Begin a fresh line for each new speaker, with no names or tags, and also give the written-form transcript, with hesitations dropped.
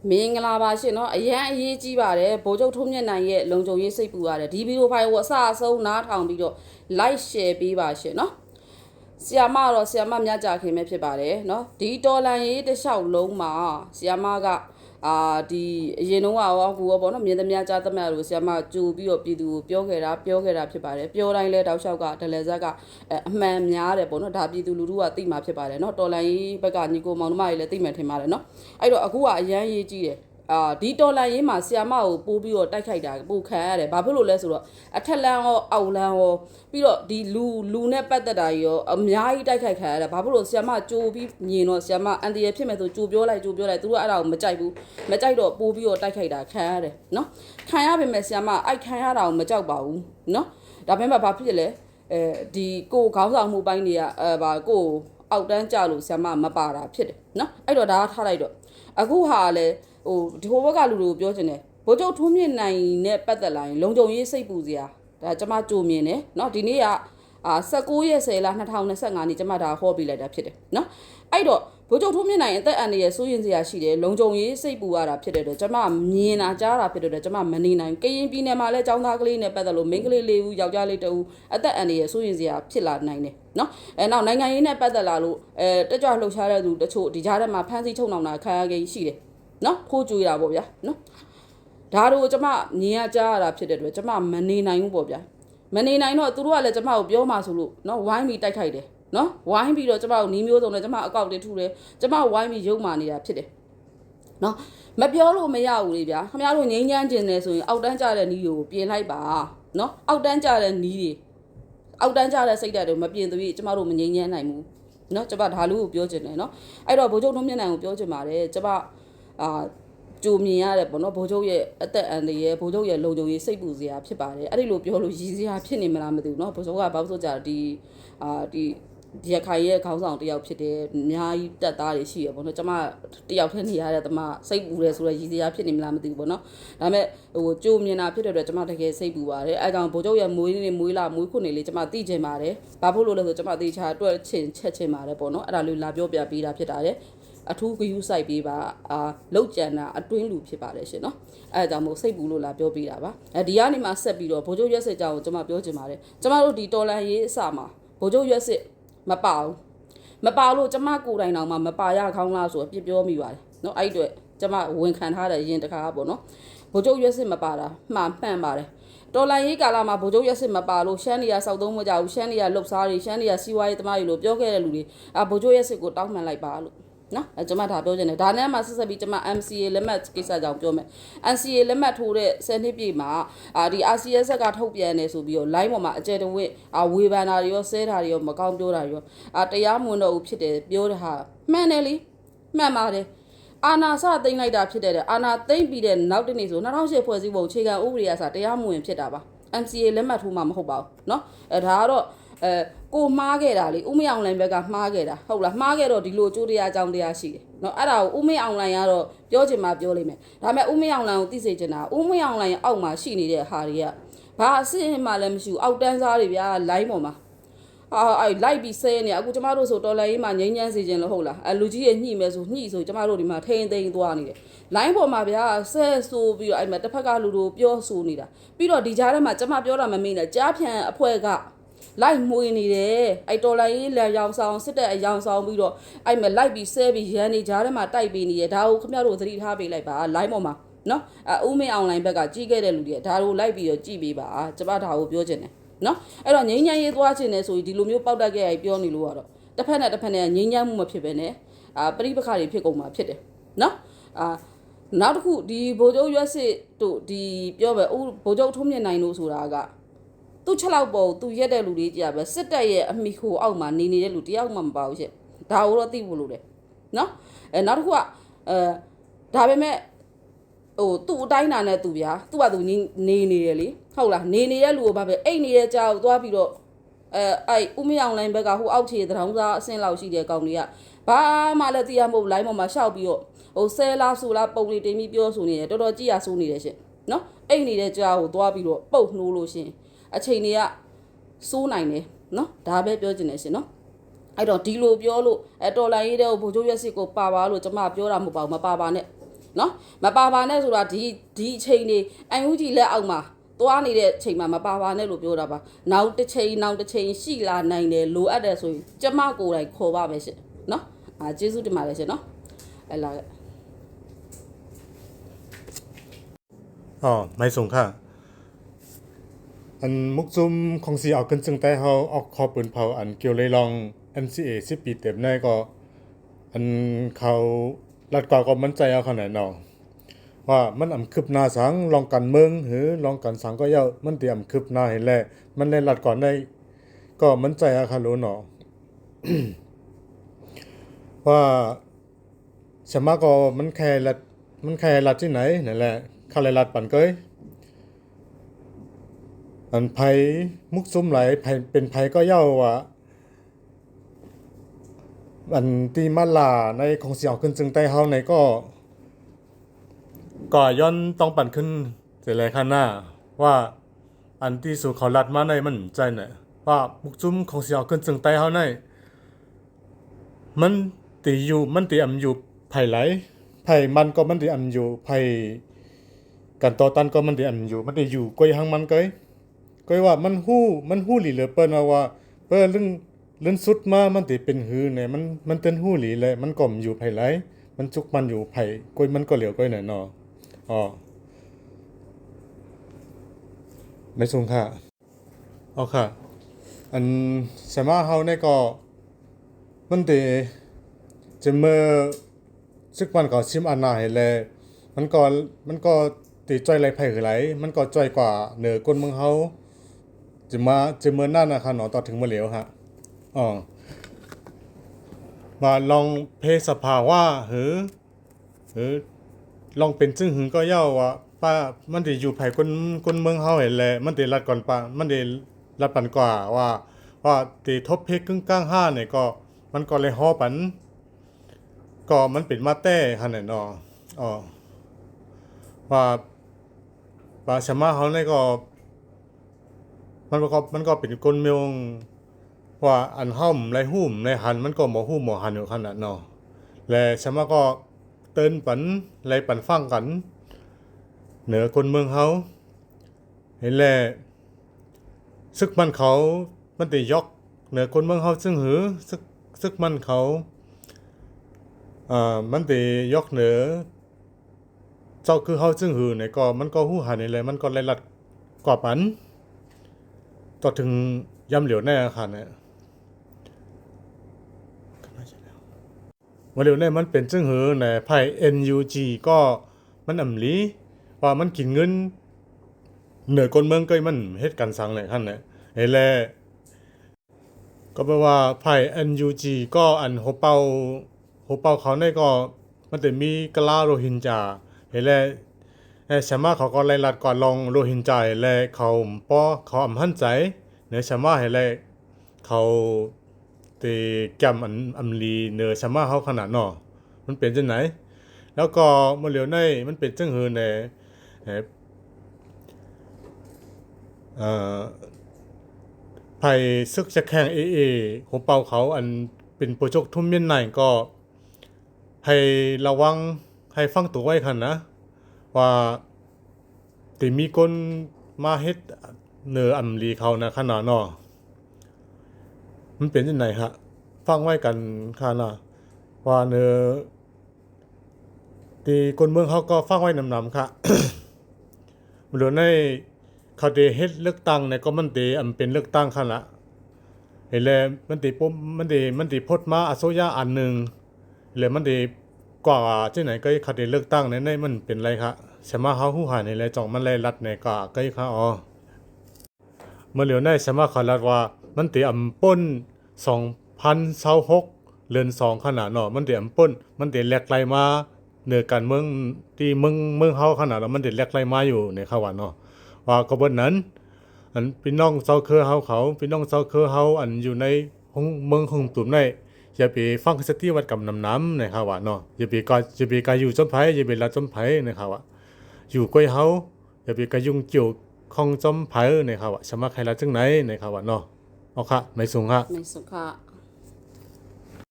မင်္ဂလာပါရှင်เนาะအရန်အရေးကြီးပါတယ်ဗိုလ်ချုပ်ထုံးမြင့်နိုင်ရဲ့လုံခြုံရေးစိတ်ပူရတယ်ဒီဗီဒီယိုဖိုင်ကိုအစအဆုံးနားထောင်ပြီးတော့ like share ပေးပါရှင်เนาะဆီယာမတော့ဆီယာမမြတ်ကြခင်ပဲဖြစ်ပါတယ်เนาะဒီတော်လန်ရေးတစ်လျှောက်လုံးမှာဆီယာမကဒီအရင်တော့ရောကူရောပေါ့နော်မြင်သမျှကြားသမျှလို့ဆီယာမကြိုပြီးတော့ပြည်သူကိုပြောခဲ့တာဖြစ်ပါတယ်ပြောတိုင်းလဲတောက်လျှောက်ကဒလဇက်ကအမှန်များတယ်ပေါ့နော်ဒါပြည်သူလူထုကသိမှာဖြစ်ပါတယ်เนาะတော်လန်ရေးဘက်ကညီကိုမောင်နှမတွေလည်းသိမှန်ထင်ပါတယ်เนาะအဲ့တော့အခုကအရန်ရေးကြီးတယ်ဒီတော်လန်ရေးမှာဆီယာမကိုပိုးပြီးတော့တိုက်ခိုက်တာပို့ခံရတယ်ဘာဖြစ်လို့လဲဆိုတော့အထက်လန်းရောအောက်လန်းရောပြီးတော့ဒီလူနဲ့ပတ်သက်တာရောအများကြီးတိုက်ခိုက်ခံရတယ်ဘာဖြစ်လို့ဆီယာမကြိုပြီးမြင်တော့ဆီယာမအန်တီရဖြစ်မယ်ဆိုကြိုပြောလိုက်သူတို့အဲ့ဒါကိုမကြိုက်ဘူးမကြိုက်တော့ပိုးပြီးတော့တိုက်ခိုက်တာခံရတယ်နော်ခံရပေမဲ့ဆီယာမအဲ့ခံရတာကိုမကြောက်ပါဘူးနော်ဒါပေမဲ့ဘာဖြစ်လဲဒီကိုခေါင်းဆောင်မှုပိုင်းတွေကကိုအောက်တန်းကြလို့ဆီယာမမပါတာဖြစ်တယ်နော်အဲ့တော့ဒါကထားလိုက်တော့အခုဟာလည်းဒီဘက်ကလူတွေကိုပြောချင်တယ်ဗိုလ်ချုပ်ထုံးမြင့်နိုင်နဲ့ပတ်သက်လာရင်လုံခြုံရေးစိတ်ပူစရာဒါကျွန်မကြိုမြင်တယ်เนาะဒီနေ့က19ရက်10လ2025နေ့ကျွန်မဒါဟောပြလိုက်တာဖြစ်တယ်เนาะအဲ့တော့ဗိုလ်ချုပ်ထုံးမြင့်နိုင်အသက်အန္တရာယ်စိုးရင်စရာရှိတယ်လုံခြုံရေးစိတ်ပူရတာဖြစ်တဲ့တော့ကျွန်မမြင်တာကြားတာဖြစ်တဲ့တော့ကျွန်မမနေနိုင်ကရင်ပြည်နယ်မှာလည်းចောင်းသားကလေးနဲ့ပတ်သက်လို့မိန်းကလေး၄ဦးယောက်ျားလေး2ဦးအသက်အန္တရာယ်စိုးရင်စရာဖြစ်လာနိုင်တယ်เนาะနောက်နိုင်ငံရေးနဲ့ပတ်သက်လာလို့တက်ကြွလှုပ်ရှားတဲ့သူတချို့ဒီကြားထဲမှာဖမ်းဆီးချုပ်နှောင်တာခံရခဲ့ရှိတယ်နော်ခိုးကြွေးတာပေါ့ဗျာနော်ဒါတို့ကျမမြင်ရကြားရတာဖြစ်တဲ့အတွက်ကျမမနေနိုင်ဘူးပေါ့ဗျာမနေနိုင်တော့သူတို့ကလည်းကျမကိုပြောမှဆိုလို့နော်ဝိုင်းပြီးတိုက်ခိုက်တယ်နော်ဝိုင်းပြီးတော့ကျမကိုနီးမျိုးစုံနဲ့ကျမအကောက်တွေထုတယ်ကျမဝိုင်းပြီးရုံမာနေတာဖြစ်တယ်နော်မပြောလို့မရဘူးလေဗျာခင်ဗျားတို့ငိမ့်ချမ်းကျင်တယ်ဆိုရင်အောက်တန်းကြတဲ့နီးကိုပြင်လိုက်ပါနော်အောက်တန်းကြတဲ့နီးတွေအောက်တန်းကြတဲ့စိတ်ဓာတ်တွေမပြင်သွေးကျမတို့မငိမ့်ချမ်းနိုင်ဘူးနော်ကျမဒါလူကိုပြောချင်တယ်နော်အဲ့တော့ဗိုလ်ချုပ်ထုံးမြင့်နိုင်ကိုပြောချင်ပါတယ်ကျမကြိုမြင်ရတယ်ပေါ့နော်ဗိုလ်ချုပ်ရဲ့အသက်အန္တရာယ်ဗိုလ်ချုပ်ရဲ့လုံခြုံရေးစိတ်ပူစရာဖြစ်ပါတယ်အဲ့ဒီလိုပြောလို့ရည်စရာဖြစ်နေမလားမသိဘူးနော်ဗိုလ်ချုပ်ကဘာလို့ဆိုကြဒီရခိုင်ရဲ့ခေါင်းဆောင်တယောက်ဖြစ်တယ်အများကြီးတက်သားတွေရှိရပေါ့နော်ကျမတယောက်ထဲနေရတဲ့တမစိတ်ပူတယ်ဆိုတော့ရည်စရာဖြစ်နေမလားမသိဘူးပေါ့နော်ဒါပေမဲ့ကြိုမြင်တာဖြစ်တဲ့အတွက်ကျမတကယ်စိတ်ပူပါတယ်အဲကြောင့်ဗိုလ်ချုပ်ရဲ့မွေးခွနေလေးကျမသိချင်ပါတယ်ဘာဖြစ်လို့လဲဆိုကျမသိချာတွက်ချက်ချင်ပါတယ်ပေါ့နော်အဲ့ဒါလေးလာပြောပြပေးတာဖြစ်တာလေအထူးဂယူးဆိုင်ပေးပါလောက်ကြံတာအတွင်းလူဖြစ်ပါတယ်ရှင်နော်အဲဒါကြောင့်မို့စိတ်ပူလို့လာပြောပေးတာပါဒီကနေမှဆက်ပြီးတော့ဗိုလ်ချုပ်ရွက်စစ်ကြောင်းကိုကျွန်မပြောချင်ပါတယ်ကျွန်မတို့ဒီတော်လန်ရေးအစမှာဗိုလ်ချုပ်ရွက်စစ်မပါလို့ကျွန်မကိုယ်တိုင်တောင်မှမပါရခေါင်းလားဆိုပြပြောမိပါတယ်နော်အဲ့အတွက်ကျွန်မဝန်ခံထားတယ်ရင်တခါပေါ့နော်ဗိုလ်ချုပ်ရွက်စစ်မပါတာမှန်ပါတယ်တော်လန်ရေးကာလမှာဗိုလ်ချုပ်ရက်စစ်မပါလို့ရှမ်းနေရစောက်သုံးမကြဘူးရှမ်းနေရလှုပ်ရှားတွေရှမ်းနေရစီးပွားရေးသမားတွေလို့ပြောခဲ့တဲ့လူတွေဗိုလ်ချုပ်ရက်စစ်ကိုတောင်းပန်လိုက်ပါလို့နော်ကျွန်မဒါပြောချင်တယ်ဒါနဲ့မှဆက်ပြီးကျွန်မ MCA လက်မှတ်ကိစ္စကြောင့်ပြောမယ် MCA လက်မှတ်ထိုးတဲ့10နှစ်ပြည့်မှာဒီ RCS ကထုတ်ပြန်နေဆိုပြီးတော့ line ပေါ်မှာအကျယ်တဝင့်ဝေဖန်တာတွေရောဆဲတာတွေရောမကောင်းပြောတာတွေရောတရားမဝင်တော့ဘူးဖြစ်တယ်ပြောတဲ့ဟာမှန်တယ်လေမှန်ပါတယ်အာနာစသိမ့်လိုက်တာဖြစ်တဲ့အာနာသိမ့်ပြီးတဲ့နောက်တနေ့ဆို2008ဖွဲ့စည်းပုံအခြေခံဥပဒေအစတရားမဝင်ဖြစ်တာပါ MCA လက်မှတ်ထိုးမှာမဟုတ်ပါဘူးเนาะဒါကတော့ကိုမှားခဲ့တာလေဦးမေအောင်လိုင်းဘက်ကမှားခဲ့တာဟုတ်လားမှားခဲ့တော့ဒီလိုကြိုးတရားအကြောင်းတရားရှိတယ်เนาะအဲ့ဒါကိုဦးမေအောင်လိုင်းကတော့ပြောချင်မှပြောလိမ့်မယ်ဒါပေမဲ့ဦးမေအောင်လိုင်းကိုသိစေချင်တာဦးမေအောင်လိုင်းအောက်မှာရှိနေတဲ့ဟာတွေကဘာအဆင့်မှလည်းမရှိဘူးအောက်တန်းစားတွေဗျာ line ပေါ်မှာလိုက်ပြီးဆဲနေအခုကျမတို့ဆိုတော်လိုင်းရေးမှာငိမ့်ညမ်းစေခြင်းလို့ဟုတ်လားလူကြီးရဲ့ညှိမယ်ဆိုညှိဆိုကျမတို့ဒီမှာထိန်သိမ်းသွားနေတယ် line ပေါ်မှာဗျာဆဲဆိုပြီးတော့အဲ့မှာတစ်ဖက်ကလူတို့ပြောဆိုနေတာပြီးတော့ဒီကြားထဲမှာကျမပြောတာမမေ့နဲ့ကြားဖြန်အဖွဲကလိုက်မွေနေတယ်အဲ့တော်လိုင်းရေးလံရောင်ဆောင်စစ်တဲ့အယောင်ဆောင်ပြီးတော့အဲ့မှာလိုက်ပြီးဆဲပြီးရန်နေကြားထဲမှာတိုက်ပေးနေရဒါကိုခင်ဗျားတို့သတိထားပေးလိုက်ပါ line ပေါ်မှာနော်ဦးမင်းအောင်လိုင်းဘက်ကကြီးခဲ့တဲ့လူတွေဒါတို့လိုက်ပြီးတော့ကြည့်ပေးပါကျမဒါကိုပြောချင်တယ်နော်အဲ့တော့ငိမ့်ညမ်းရေးသွားချင်တယ်ဆိုရင်ဒီလိုမျိုးပေါက်တက်ခဲ့ရပြောနေလို့ကတော့တစ်ဖက်နဲ့ငိမ့်ညမ်းမှုမဖြစ်ပဲနဲ့ပရိပခါတွေဖြစ်ကုန်မှာဖြစ်တယ်နော်နောက်တစ်ခုဒီဗိုလ်ချုပ်ရွက်စစ်တို့ဒီပြောပဲဗိုလ်ချုပ်ထုံးမြင့်နိုင်လို့ဆိုတာကသူ့6လောက်ပေါ်သူရက်တဲ့လူတွေကြပဲစစ်တပ်ရဲ့အမိခိုအောက်မှာနေနေတဲ့လူတယောက်မှမပါဘူးရှင့်ဒါကိုတော့သိဖို့လိုတယ်နော်နောက်တစ်ခုကဒါပေမဲ့သူ့အတိုင်းနာနဲ့သူဗျာသူ့ကသူနေတယ်လေဟုတ်လားနေနေတဲ့လူကိုဘာပဲအိတ်နေတဲ့ကြောက်သွားပြီးတော့အဲ့ဦးမင်းအောင်လိုင်းဘက်ကဟိုအောက်ခြေတရောင်းစားအဆင့်လောက်ရှိတဲ့ကောင်တွေကဘာမှလည်းသိရမဟုတ် line ပေါ်မှာရှောက်ပြီးတော့ဆဲလားဆူလားပုံလေးတင်ပြီးပြောဆိုနေတယ်တော်တော်ကြည်ရဆိုးနေတယ်ရှင့်နော်အိတ်နေတဲ့ကြောက်ကိုသွားပြီးတော့ပုတ်နှိုးလို့ရှင်အချိန်တွေကစိုးနိုင်တယ်နော်ဒါပဲပြောချင်တယ်ရှင်နော်အဲ့တော့ဒီလိုပြောလို့တော်လိုင်းရေးတဲ့ဗိုလ်ချုပ်ရက်စစ်ကိုပါပါလို့ကျွန်မပြောတာမဟုတ်ပါဘူးမပါပါနဲ့ နော်မပါပါနဲ့ဆိုတာဒီအချိန်နေအန်ယူဂျီလက်အောက်မှာသွားနေတဲ့အချိန်မှာမပါပါနဲ့လို့ပြောတာပါနောက်တစ်ချိန်ရှိလာနိုင်တယ်လိုအပ်တယ်ဆိုရင်ကျမကိုယ်တိုင်ခေါ်ပါမယ်ရှင်နော်ကျေးဇူးတင်ပါတယ်ရှင်နော်လာခဲ့
ไม่ส่งค่ะอันมุกซุมของสีเอากันจึงแต่เขาออกคอปืนเผาอันเกี่ยวเลยลอง MCA 10 ปีเต็มได้ก็อันเขารัดกว่าก็มั่นใจเอาขนาดนั้นว่ามันอ่ำคืบหน้าสังลองกันเมืองหรือลองกันสังก็เยอะมันเตรียมคืบหน้าเห็นแหละมันเลยรัดก่อนได้ก็มั่นใจเอาค่ะรู้เนาะ ว่าสมาก็มันแค่รัดที่ไหนนั่นแหละเขาเลยรัดปั่นเกยอันไผมุกซุ่มไหลไผเป็นไผก็เย่าว่าอันตีมาลาในของเสียงขึ้นจึงใต้เฮาในก็ย้อนต้องปั่นขึ้นเสร็จเลยข้างหน้าว่าอันที่สู่เขาลัดมาในมันใจเนี่ยว่ามุกซุ่มของเสียงขึ้นจึงใต้เฮาในมันตีอำอยู่ไผไหลไผมันก็มันตีอำอยู่ไผกันต่อตันก็มันตีอำอยู่มันตีอยู่ก้อยหังมันเกยก็ว่ามันหู้หลีเหลือเปิ้นว่าเปิ้นเรื่องสุดมามันติเป็นหือเนี่ยมันเต้นหู้หลีเลยมันก่อมอยู่ไผไหลมันจุกมันอยู่ไผก้อยมันก็เหลียวก้อยหน่อยเนาะไม่สูงค่ะค่ะอันสมาเฮาเนี่ยก็มันติจะเมื่อซึกมันก็ชิมอันหน้าให้แลมันก็ติจ้อยไหลไผหือไหลมันก็จ้อยกว่าเหนือคนเมืองเฮาจะเมื่อนั่นนะคะเนาะต่อถึงมาเหลียวฮะมาลองเพศสภาว่าหือลองเป็นจึงหึงก็เย่าว่าป้ามันได้อยู่ไผคนเมืองเฮาเห็นแหละมันได้รัดก่อนป้ามันได้รัดปันกว่าว่าติทบเพศกึ่งกลาง5เนี่ยก็มันก็เลยฮ้อปันก็มันเป็นมาแต่หั่นน่ะเนาะว่าชะมาเฮาเนี่ยก็มันก็เป็นคนเมืองว่าอันห้อมไรหุ่มไรหันมันก็หมอหุ่มหมอหันอยู่ขนาดเนาะและชะมาก็เติ้นปันไรปันฟังกันเหนือคนเมืองเฮาเห็นแลซึกมันเขามันได้ยกเหนือคนเมืองเฮาซึ่งหือซึกมันเขามันได้ยกเหนือเจ้าคือเฮาซึ่งหือเนี่ยก็มันก็หู้หันนี่แหละมันก็ไล่ลัดกว่าปันต่อถึงย่ำเหลียวแน่ค่ะเนี่ยมาเหลียวแน่มันเป็นจึงหือในไพ่ NUG ก็มันอำลีว่ามันกินเงินเหนือคนเมืองก็มันเฮ็ดกันสังเลยท่านเนี่ยเฮ้แลก็แปลว่าไพ่ NUG ก็อันโฮเป่าเขาเนี่ยก็มันจะมีกะลาโรฮิงญาเฮ้แลชะมาเขาก็ไล่ลัดก่อนลองโรฮิงญาแลเขาเขาอำหันใจเนื้อชะมาให้แลเขาตีแกมอันลีเนื้อชะมาเฮาขนาดเนาะมันเป็นจังไหนแล้วก็มาเหลียวในมันเป็นจังหือในไผซึกจะแข่ง AA หัวเป่าเขาอันเป็นโปรเจกต์ทุ่มเมียนไหนก็ให้ระวังให้ฟังตัวไว้คันนะว่าติมีคนมาเฮ็ดเหนืออำลีเขานะขนาดเนาะมันเป็นจังไหนฮะฟังไว้กันค่ะนะว่าเนื้อที่คนเมืองเขาก็ฟังไว้นำๆค่ะ เหลือในเขาได้เฮ็ดเลือกตั้งเนี่ยก็มันได้เป็นเลือกตั้งคั่นละเห็นแล้วมันได้พดมาอโศยาอันนึงแล้วมันได้กว่าจังไหนก็เขาได้เลือกตั้งในมันเป็นไรคะใช่มาเฮาฮู้หานี่แหละจ่องมันเลยรัดในก็ค่ะเมื่อเหลียวในใช่มาเขารัดว่ามันได้ป่น2026เดือน2ขนาดเนาะมันได้ป่นมันได้แลกไล่มาเหนือการเมืองที่เมืองเฮาขนาดแล้วมันได้แลกไล่มาอยู่ในเขาว่าเนาะว่าก็บ่นั้นอันพี่น้องเซาเคอเฮาพี่น้องเซาเคอเฮาอันอยู่ในเมืองของตุ่มในอย่าไปฟังสติวัดกับน้ำนะครับว่าเนาะอย่าไปกาอยู่จมไผอย่าไปละจมไผนะครับว่าอยู่ก้อยเฮาอย่าไปกายุ่งเกี่ยวของจมไผนะครับว่าสมัครให้ละจังไหนนะครับว่าเนาะเอาค่ะไม่สูงค่ะ